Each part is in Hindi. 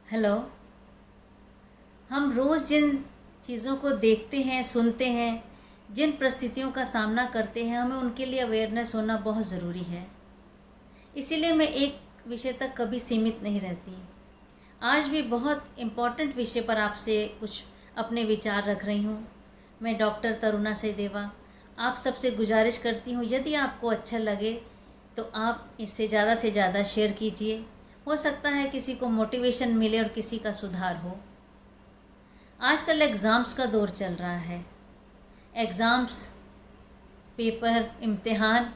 हेलो। हम रोज़ जिन चीज़ों को देखते हैं, सुनते हैं, जिन परिस्थितियों का सामना करते हैं, हमें उनके लिए अवेयरनेस होना बहुत ज़रूरी है। इसीलिए मैं एक विषय तक कभी सीमित नहीं रहती। आज भी बहुत इम्पोर्टेंट विषय पर आपसे कुछ अपने विचार रख रही हूँ। मैं डॉक्टर तरुणा सचदेवा आप सबसे गुजारिश करती हूँ, यदि आपको अच्छा लगे तो आप इसे ज़्यादा से ज़्यादा शेयर कीजिए। हो सकता है किसी को मोटिवेशन मिले और किसी का सुधार हो। आजकल एग्ज़ाम्स का दौर चल रहा है। एग्ज़ाम्स, पेपर, इम्तिहान,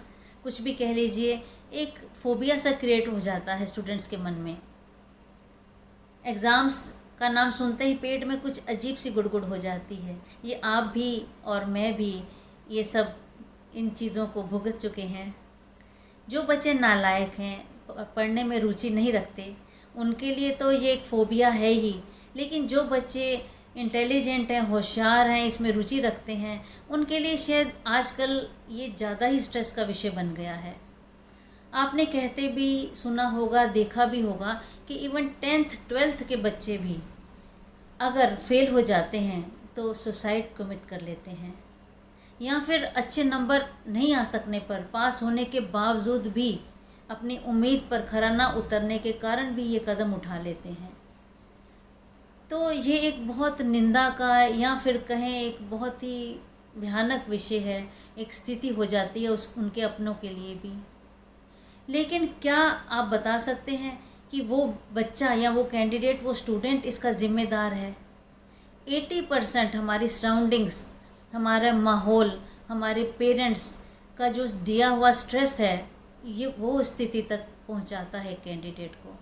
कुछ भी कह लीजिए, एक फोबिया सा क्रिएट हो जाता है स्टूडेंट्स के मन में। एग्ज़ाम्स का नाम सुनते ही पेट में कुछ अजीब सी गुड़गुड़ हो जाती है। ये आप भी और मैं भी ये सब इन चीज़ों को भुगत चुके हैं। जो बच्चे नालायक हैं, पढ़ने में रुचि नहीं रखते, उनके लिए तो ये एक फ़ोबिया है ही। लेकिन जो बच्चे इंटेलिजेंट हैं, होशियार हैं, इसमें रुचि रखते हैं, उनके लिए शायद आजकल ये ज़्यादा ही स्ट्रेस का विषय बन गया है। आपने कहते भी सुना होगा, देखा भी होगा कि इवन 10th 12th के बच्चे भी अगर फेल हो जाते हैं तो सुसाइड कमिट कर लेते हैं, या फिर अच्छे नंबर नहीं आ सकने पर, पास होने के बावजूद भी अपनी उम्मीद पर खरा ना उतरने के कारण भी ये कदम उठा लेते हैं। तो ये एक बहुत निंदा का, या फिर कहें एक बहुत ही भयानक विषय है, एक स्थिति हो जाती है उनके अपनों के लिए भी। लेकिन क्या आप बता सकते हैं कि वो बच्चा या वो कैंडिडेट, वो स्टूडेंट इसका ज़िम्मेदार है? 80% हमारी सराउंडिंग्स, हमारा माहौल, हमारे पेरेंट्स का जो दिया हुआ स्ट्रेस है, ये वो स्थिति तक पहुंचाता है कैंडिडेट को।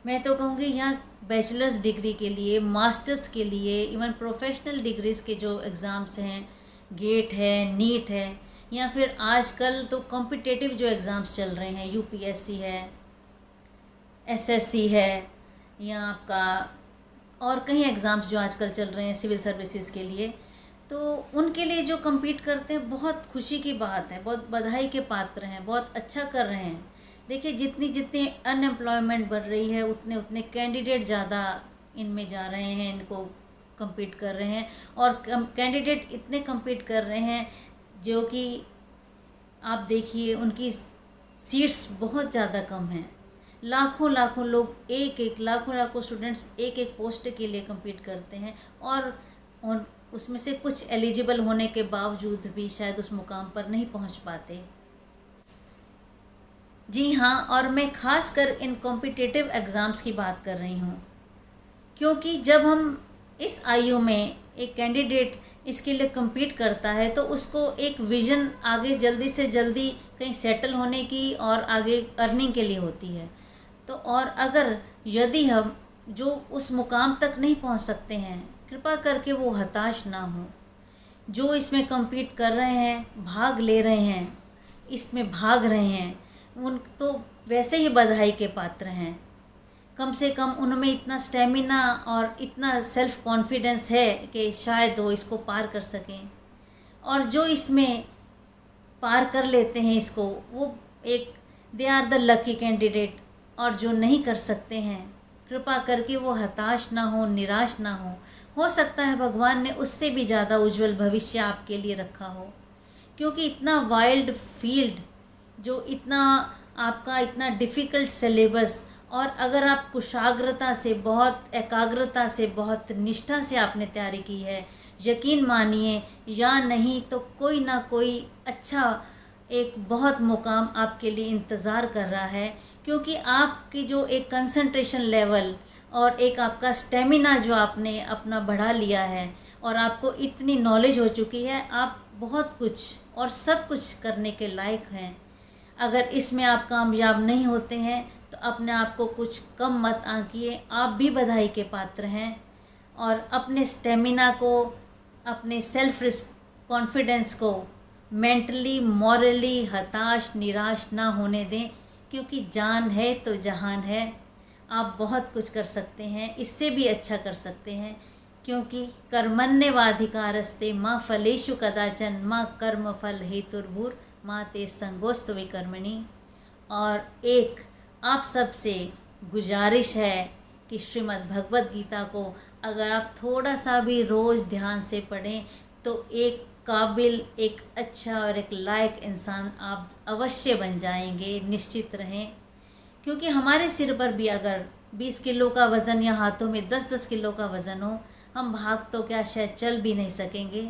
मैं तो कहूँगी यहाँ बैचलर्स डिग्री के लिए, मास्टर्स के लिए, इवन प्रोफेशनल डिग्रीज़ के जो एग्ज़ाम्स हैं, गेट है, नीट है, या फिर आजकल तो कॉम्पिटिटिव जो एग्ज़ाम्स चल रहे हैं, यूपीएससी है, एसएससी है, या आपका और कई एग्ज़ाम्स जो आजकल चल रहे हैं सिविल सर्विसेज के लिए, तो उनके लिए जो compete करते हैं, बहुत खुशी की बात है, बहुत बधाई के पात्र हैं, बहुत अच्छा कर रहे हैं। देखिए, जितनी जितनी अनएम्प्लॉयमेंट बढ़ रही है, उतने उतने कैंडिडेट ज़्यादा इनमें जा रहे हैं, इनको compete कर रहे हैं, और कैंडिडेट इतने compete कर रहे हैं जो कि आप देखिए उनकी सीट्स बहुत ज़्यादा कम हैं। लाखों लाखों लोग, लाखों लाखों स्टूडेंट्स एक एक पोस्ट के लिए compete करते हैं, और उसमें से कुछ एलिजिबल होने के बावजूद भी शायद उस मुकाम पर नहीं पहुंच पाते। जी हाँ, और मैं ख़ास कर इन कॉम्पिटिटिव एग्ज़ाम्स की बात कर रही हूँ, क्योंकि जब हम इस आयु में एक कैंडिडेट इसके लिए compete करता है तो उसको एक विज़न आगे जल्दी से जल्दी कहीं सेटल होने की और आगे अर्निंग के लिए होती है। तो और अगर यदि हम जो उस मुकाम तक नहीं पहुंच सकते हैं, कृपा करके वो हताश ना हो। जो इसमें compete कर रहे हैं, भाग ले रहे हैं, इसमें भाग रहे हैं, उन तो वैसे ही बधाई के पात्र हैं। कम से कम उनमें इतना स्टेमिना और इतना सेल्फ कॉन्फिडेंस है कि शायद वो इसको पार कर सकें। और जो इसमें पार कर लेते हैं इसको, वो एक they are the lucky candidate. और जो नहीं कर सकते हैं, कृपा करके वो हताश ना हो, निराश ना हो सकता है भगवान ने उससे भी ज़्यादा उज्जवल भविष्य आपके लिए रखा हो। क्योंकि इतना वाइल्ड फील्ड, जो इतना आपका इतना डिफ़िकल्ट सिलेबस, और अगर आप कुशाग्रता से, बहुत एकाग्रता से, बहुत निष्ठा से आपने तैयारी की है, यकीन मानिए या नहीं तो कोई ना कोई अच्छा एक बहुत मुकाम आपके लिए इंतज़ार कर रहा है। क्योंकि आपकी जो एक कंसंट्रेशन लेवल और एक आपका स्टेमिना जो आपने अपना बढ़ा लिया है, और आपको इतनी नॉलेज हो चुकी है, आप बहुत कुछ और सब कुछ करने के लायक हैं। अगर इसमें आप कामयाब नहीं होते हैं तो अपने आप को कुछ कम मत आंकिए, आप भी बधाई के पात्र हैं। और अपने स्टेमिना को, अपने सेल्फ कॉन्फिडेंस को मेंटली, मॉरली हताश, निराश ना होने दें, क्योंकि जान है तो जहान है। आप बहुत कुछ कर सकते हैं, इससे भी अच्छा कर सकते हैं, क्योंकि कर्मण्येवाधिकारस्ते माँ फलेषु कदाचन माँ कर्म फल हेतुर्भुर माँ ते संगोस्त विकर्मणि। और एक आप सबसे गुजारिश है कि श्रीमद् भगवत गीता को अगर आप थोड़ा सा भी रोज़ ध्यान से पढ़ें तो एक काबिल, एक अच्छा और एक लायक इंसान आप अवश्य बन जाएंगे, निश्चित रहें। क्योंकि हमारे सिर पर भी अगर 20 किलो का वज़न या हाथों में 10-10 किलो का वज़न हो, हम भाग तो क्या शायद चल भी नहीं सकेंगे।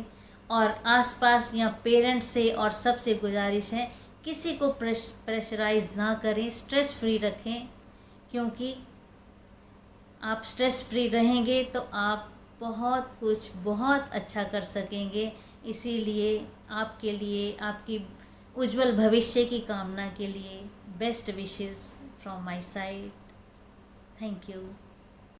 और आसपास या पेरेंट्स से और सबसे गुजारिश है, किसी को प्रेशराइज ना करें, स्ट्रेस फ्री रखें। क्योंकि आप स्ट्रेस फ्री रहेंगे तो आप बहुत कुछ बहुत अच्छा कर सकेंगे। इसीलिए आपके लिए, आपकी उज्जवल भविष्य की कामना के लिए best wishes from my side. Thank you.